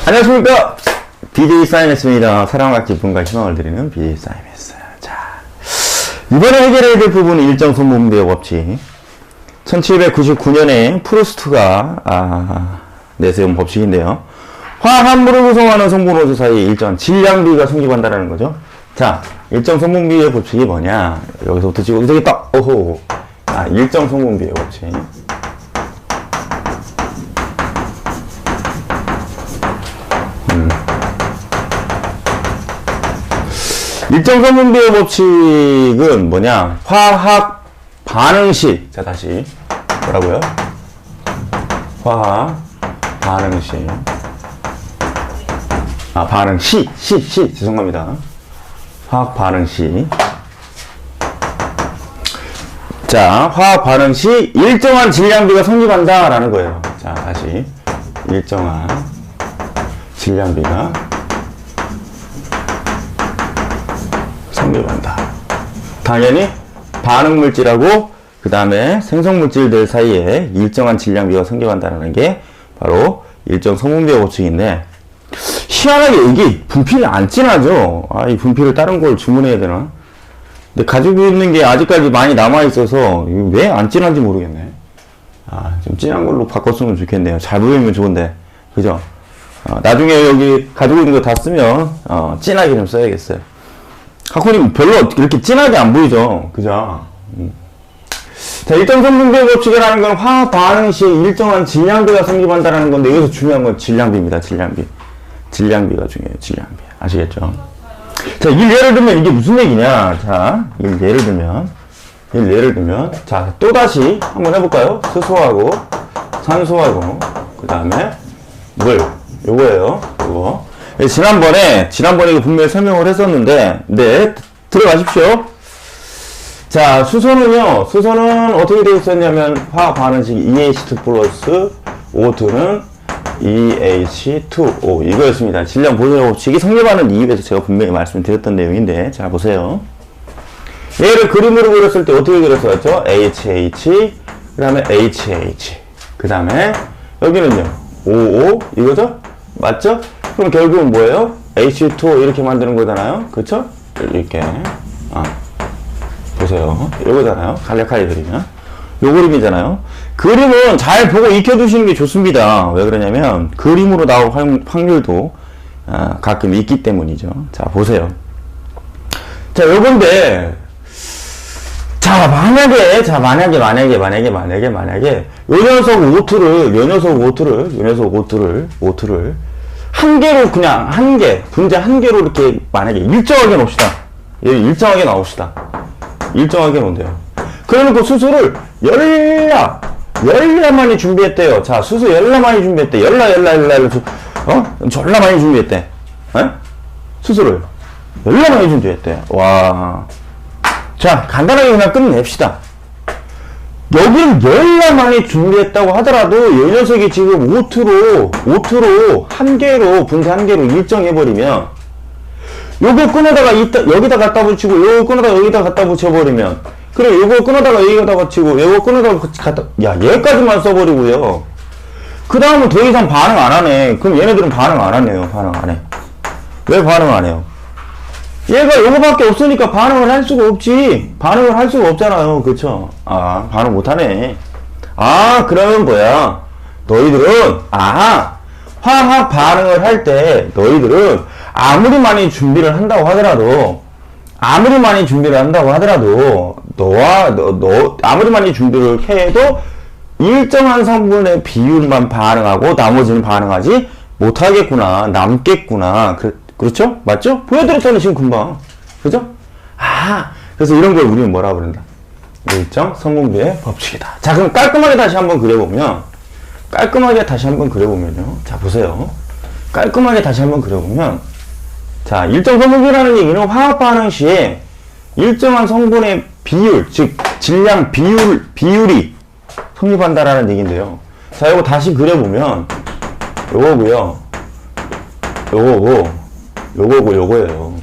안녕하십니까. DJ 사이언스입니다. 사랑과 기쁨과 희망을 드리는 DJ 사이언스. 자, 이번에 해결해야 될 부분은 일정 손분비의 법칙. 1799년에 프루스트가 내세운 법칙인데요. 화합물을 구성하는 성분호수 사이에 일정한 질량비가 성립한다는 거죠. 자, 일정 성분비의 법칙이 뭐냐? 여기서부터 찍어도 되겠다. 오호. 일정 성분비의 법칙. 일정 성분비의 법칙은 뭐냐? 화학 반응 시. 자, 다시. 뭐라고요? 화학 반응 시. 반응 시. 죄송합니다. 화학 반응 시. 자, 화학 반응 시 일정한 질량비가 성립한다 라는 거예요. 자, 다시. 일정한 질량비가 성립한다. 당연히 반응물질하고 그 다음에 생성물질들 사이에 일정한 질량비가 성립한다는 게 바로 일정 성분비의 법칙인데, 희한하게 이게 분필이 안 진하죠. 이 분필을 다른 걸 주문해야 되나? 근데 가지고 있는 게 아직까지 많이 남아있어서 왜 안 진한지 모르겠네. 좀 진한 걸로 바꿨으면 좋겠네요. 잘 보이면 좋은데. 그죠? 나중에 여기 가지고 있는 거 다 쓰면 진하게 좀 써야겠어요. 카코님 별로 이렇게 진하게 안 보이죠? 그죠? 자, 일정 성분비의 법칙이라는 건 화학 반응 시에 일정한 질량비가 성립한다는 건데, 여기서 중요한 건 질량비입니다. 질량비가 중요해요. 질량비. 아시겠죠? 자, 예를 들면 이게 무슨 얘기냐? 자, 예를 들면 자, 또다시 한번 해볼까요? 수소하고 산소하고 그 다음에 물. 요거예요. 요거. 지난번에 이거 분명히 설명을 했었는데, 네, 들어가십시오. 자, 수소는 어떻게 되어 있었냐면, 화학 반응식 EH2 플러스 O2는 EH2O 이거였습니다. 질량 보존 법칙이 성립하는 이유에서 제가 분명히 말씀드렸던 내용인데, 자, 보세요. 얘를 그림으로 그렸을 때 어떻게 그렸었죠? HH, 그 다음에 HH, 그 다음에 여기는요, OO 이거죠? 맞죠? 그럼 결국은 뭐예요? H2O 이렇게 만드는 거잖아요. 그쵸? 이렇게. 보세요. 이거잖아요. 간략하게 그리면. 요 그림이잖아요. 그림은 잘 보고 익혀두시는 게 좋습니다. 왜 그러냐면, 그림으로 나올 확률도 가끔 있기 때문이죠. 자, 보세요. 자, 요건데, 자, 만약에, 요 녀석 O2를, 한 개로 그냥, 분자 한 개로 이렇게, 만약에 일정하게 놓읍시다. 일정하게 나옵시다. 일정하게 놓은대요. 그러니까 수소를 열라 많이 준비했대요. 자, 수소 열라 많이 준비했대. 졸라 많이 준비했대. 수소를 열라 많이 준비했대. 와. 자, 간단하게 그냥 끝냅시다. 여기는 열라 많이 준비했다고 하더라도, 이 녀석이 지금 O2로 분자 한 개로 일정해버리면, 요거 끊어다가 여기다 갖다 붙이고, 요거 끊어다가 여기다 갖다 붙여버리면, 그래, 요거 끊어다가 여기다 붙이고, 요거 끊어다가 얘까지만 써버리고요. 그 다음은 더 이상 반응 안 하네. 그럼 얘네들은 반응 안 하네요. 반응 안 해. 왜 반응 안 해요? 얘가 요거밖에 없으니까 반응을 할 수가 없지. 반응을 할 수가 없잖아요. 그쵸? 반응 못 하네. 그러면 뭐야? 너희들은, 화학 반응을 할 때, 너희들은 아무리 많이 준비를 한다고 하더라도, 아무리 많이 준비를 해도 일정한 성분의 비율만 반응하고 나머지는 반응하지 못하겠구나. 남겠구나. 그렇죠? 맞죠? 보여드렸잖아요, 지금 금방. 그죠? 그래서 이런 걸 우리는 뭐라 그런다? 일정 성분비의 법칙이다. 자, 그럼 깔끔하게 다시 한번 그려보면요. 자, 보세요. 깔끔하게 다시 한번 그려보면, 자, 일정 성분비라는 얘기는 화학 반응 시에 일정한 성분의 비율, 즉 질량 비율이 성립한다라는 얘기인데요. 자, 이거 다시 그려보면 요거고요. 요거예요.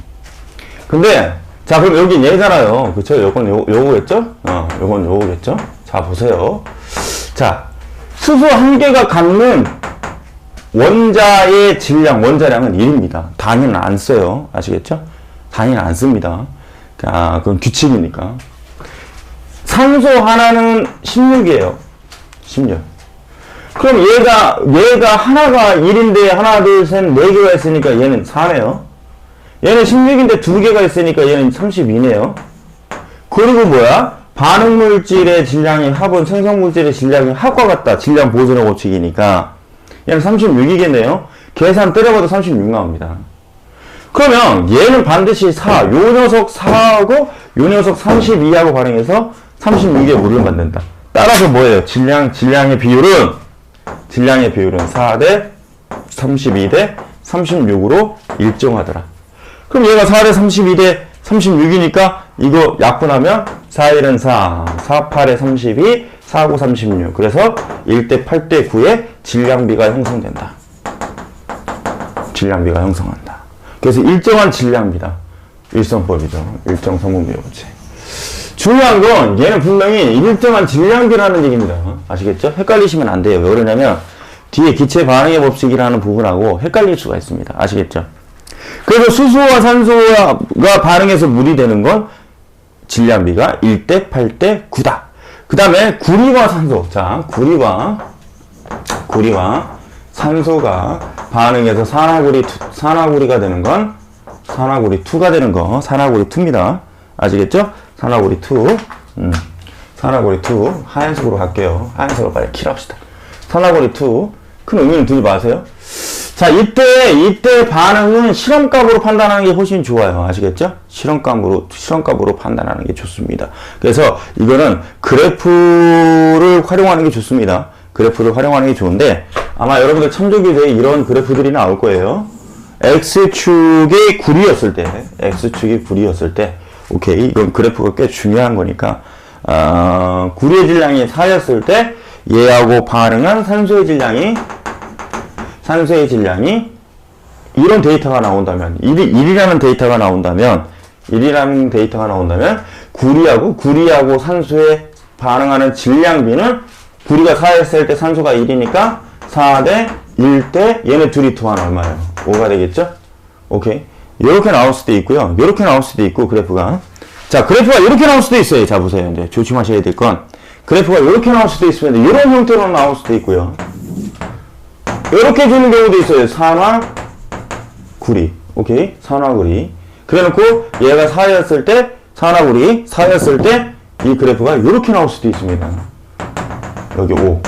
근데 자, 그럼 여긴 얘잖아요. 그쵸? 요거겠죠? 요건 요거겠죠? 자, 보세요. 자, 수소 한 개가 갖는 원자의 질량, 원자량은 1입니다. 단위는 안 써요. 아시겠죠? 단위는 안 씁니다. 그건 규칙이니까. 산소 하나는 16이에요. 16. 그럼 얘가 하나가 1인데 하나, 둘, 셋, 4개가 있으니까 얘는 4네요. 얘는 16인데 2개가 있으니까 얘는 32네요. 그리고 뭐야? 반응물질의 질량이 합은 생성물질의 질량이 합과 같다. 질량 보존의 법칙이니까. 얘는 36이겠네요. 계산 때려봐도 36 나옵니다. 그러면 얘는 반드시 4. 요 녀석 4하고 요 녀석 32하고 반응해서 36의 물을 만든다. 따라서 뭐예요? 질량의 비율은 4 대 32 대 36으로 일정하더라. 그럼 얘가 4 대 32 대 36이니까 이거 약분하면 4, 1은 4, 4, 8에 32, 4, 9, 36. 그래서 1대 8대 9에 질량비가 형성된다. 질량비가 형성한다. 그래서 일정한 질량비다. 일성법이죠. 일정 성분비의 법칙. 중요한 건 얘는 분명히 일정한 질량비라는 얘기입니다. 아시겠죠? 헷갈리시면 안 돼요. 왜 그러냐면 뒤에 기체 반응의 법칙이라는 부분하고 헷갈릴 수가 있습니다. 아시겠죠? 그래서 수소와 산소가 반응해서 물이 되는 건 질량비가 1대 8대 9다. 그 다음에 구리와 산소. 자, 구리와 산소가 반응해서 산화구리가 되는 건 산화구리2가 되는 거 산화구리2입니다. 아시겠죠? 산화구리2. 산화구리2. 하얀색으로 갈게요. 하얀색으로 빨리 칠합시다. 산화구리2. 큰 의미는 두지 마세요. 자, 이때 반응은 실험값으로 판단하는 게 훨씬 좋아요. 아시겠죠? 실험값으로 판단하는 게 좋습니다. 그래서 이거는 그래프를 활용하는 게 좋습니다. 그래프를 활용하는 게 좋은데, 아마 여러분들 참조교재에 이런 그래프들이 나올 거예요. X축이 구리였을 때, 오케이. 이건 그래프가 꽤 중요한 거니까, 구리의 질량이 4였을 때, 얘하고 반응한 산소의 질량이 이런 데이터가 나온다면 1이라는 데이터가 나온다면 구리하고 산소에 반응하는 질량비는 구리가 4였을 때 산소가 1이니까 4대 1대 얘네 둘이 더하면 얼마예요? 5가 되겠죠? 오케이. 이렇게 나올 수도 있고요. 이렇게 나올 수도 있고 그래프가. 자, 그래프가 이렇게 나올 수도 있어요. 자, 보세요. 이제 조심하셔야 될 건 그래프가 이렇게 나올 수도 있으면 이런 형태로 나올 수도 있고요. 이렇게 주는 경우도 있어요. 산화구리. 오케이. 산화구리. 그래 놓고 얘가 4였을 때, 산화구리 4였을 때 이 그래프가 이렇게 나올 수도 있습니다. 여기 5.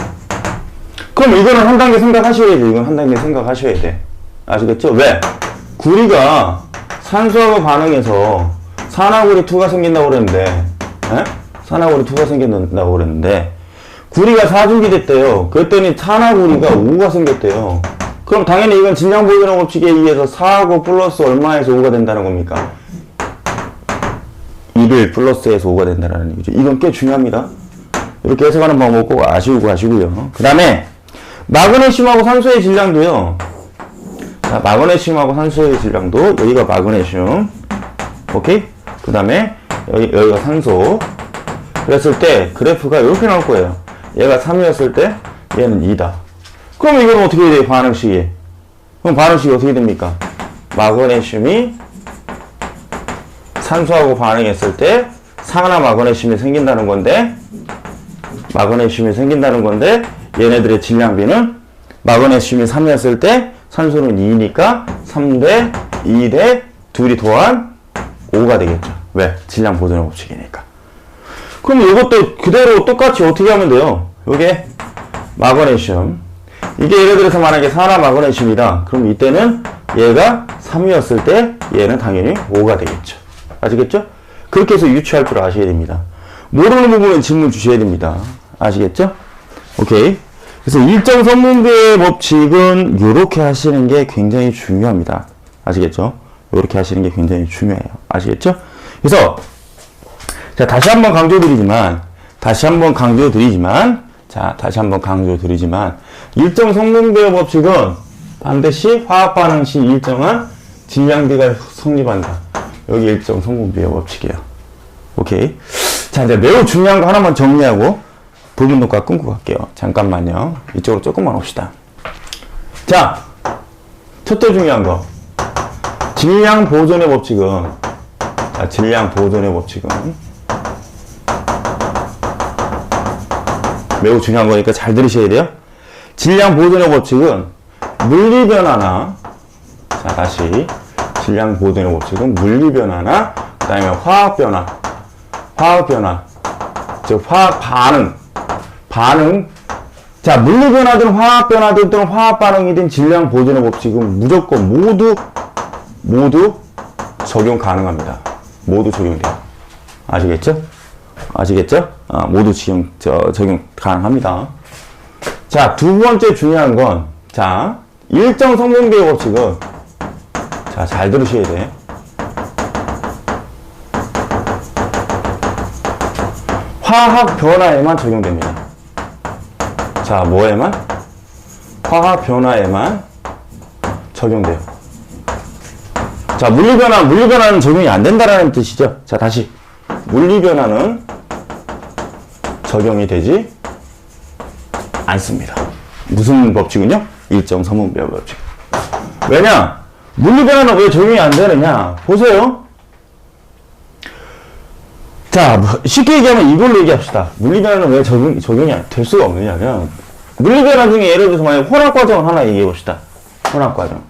그럼 이거는 한 단계 생각하셔야 돼. 이건 한 단계 생각하셔야 돼. 아시겠죠? 왜? 구리가 산소하고 반응해서 산화구리2가 생긴다고 그랬는데, 산화구리2가 생긴다고 그랬는데, 구리가 4중기 됐대요. 그랬더니 산화구리가 5가 생겼대요. 그럼 당연히 이건 질량보존의 법칙에 의해서 4하고 플러스 얼마에서 5가 된다는 겁니까? 1을 플러스해서 5가 된다는 얘기죠. 이건 꽤 중요합니다. 이렇게 해석하는 방법 꼭 아시고요. 그 다음에 마그네슘하고 산소의 질량도요. 자, 마그네슘하고 산소의 질량도 여기가 마그네슘. 오케이? 그 다음에 여기가 산소. 그랬을 때 그래프가 이렇게 나올 거예요. 얘가 3이었을 때 얘는 2다. 그럼 이건 어떻게 돼요? 반응식이. 그럼 반응식이 어떻게 됩니까? 마그네슘이 산소하고 반응했을 때 산화 마그네슘이 생긴다는 건데 얘네들의 질량비는 마그네슘이 3이었을 때 산소는 2니까 3대 2대 둘이 더한 5가 되겠죠. 왜? 질량 보존의 법칙이니까. 그럼 이것도 그대로 똑같이 어떻게 하면 돼요? 요게 마그네슘. 이게 예를 들어서 만약에 산화 마그네슘이다. 그럼 이때는 얘가 3이었을 때 얘는 당연히 5가 되겠죠. 아시겠죠? 그렇게 해서 유추할 줄 아셔야 됩니다. 모르는 부분은 질문 주셔야 됩니다. 아시겠죠? 오케이. 그래서 일정 성분비의 법칙은 이렇게 하시는 게 굉장히 중요합니다. 아시겠죠? 이렇게 하시는 게 굉장히 중요해요. 아시겠죠? 그래서 자, 다시 한번 강조드리지만 일정 성분비의 법칙은 반드시 화학 반응 시 일정한 질량비가 성립한다. 여기 일정 성분비의 법칙이에요. 오케이. 자, 이제 매우 중요한 거 하나만 정리하고 부분 녹화 끊고 갈게요. 잠깐만요. 이쪽으로 조금만 옵시다. 자, 첫째 중요한 거. 질량 보존의 법칙은, 자, 질량 보존의 법칙은 매우 중요한 거니까 잘 들으셔야 돼요. 질량 보존의 법칙은 물리 변화나, 자, 다시 질량 보존의 법칙은 물리 변화나 그 다음에 화학 변화, 즉 화학 반응. 자, 물리 변화든 화학 변화든 또는 화학 반응이든 질량 보존의 법칙은 무조건 모두 적용 가능합니다. 모두 적용돼요. 아시겠죠? 모두 적용 가능합니다. 자, 두 번째 중요한 건, 자, 일정 성분비의 법칙은, 자, 잘 들으셔야 돼. 화학 변화에만 적용됩니다. 자, 뭐에만? 화학 변화에만 적용돼요. 자, 물리변화는 적용이 안 된다라는 뜻이죠. 자, 다시. 물리변화는 적용이 되지 않습니다. 무슨 법칙은요? 일정 성분비의 법칙. 왜냐? 물리변화는 왜 적용이 안 되느냐? 보세요. 자, 쉽게 얘기하면 이걸로 얘기합시다. 물리변화는 왜 적용이 될 수가 없느냐면, 물리변화 중에 예를 들어서 만약 혼합과정을 하나 얘기해 봅시다. 혼합과정.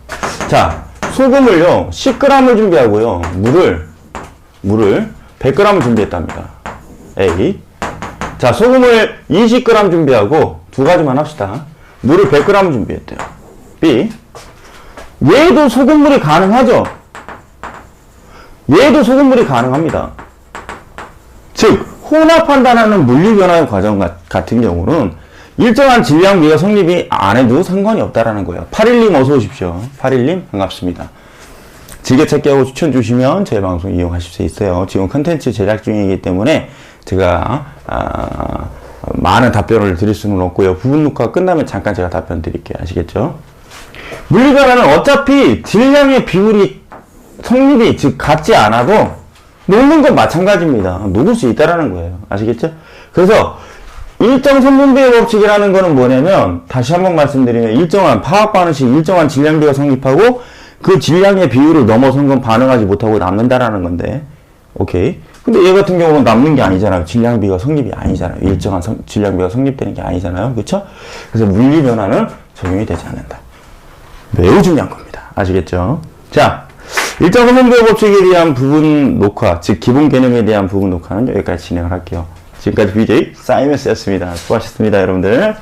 자, 소금을요, 10g을 준비하고요, 물을 100g을 준비했답니다. A. 자, 소금을 20g 준비하고 두 가지만 합시다. 물을 100g 준비했대요. B. 얘도 소금물이 가능하죠? 얘도 소금물이 가능합니다. 즉, 혼합한다는 물리변화의 과정 같은 경우는 일정한 질량비가 성립이 안 해도 상관이 없다라는 거예요. 81님 어서 오십시오. 81님 반갑습니다. 즐겨찾기하고 추천 주시면 제 방송 이용하실 수 있어요. 지금 컨텐츠 제작 중이기 때문에 제가 많은 답변을 드릴 수는 없고요. 부분 녹화 끝나면 잠깐 제가 답변 드릴게요. 아시겠죠? 물리변화는 어차피 질량의 비율이 성립이 즉 같지 않아도 녹는 건 마찬가지입니다. 녹을 수 있다라는 거예요. 아시겠죠? 그래서 일정 성분비의 법칙이라는 거는 뭐냐면, 다시 한번 말씀드리면, 일정한 화학 반응 시 일정한 질량비가 성립하고 그 질량의 비율을 넘어선 건 반응하지 못하고 남는다라는 건데, 오케이. 근데 얘 같은 경우는 남는 게 아니잖아요. 질량비가 성립이 아니잖아요. 일정한 질량비가 성립되는 게 아니잖아요. 그쵸? 그래서 물리 변화는 적용이 되지 않는다. 매우 중요한 겁니다. 아시겠죠? 자, 일정 성분비의 법칙에 대한 부분 녹화, 즉 기본 개념에 대한 부분 녹화는 여기까지 진행을 할게요. 지금까지 BJ 사이먼스였습니다. 수고하셨습니다, 여러분들.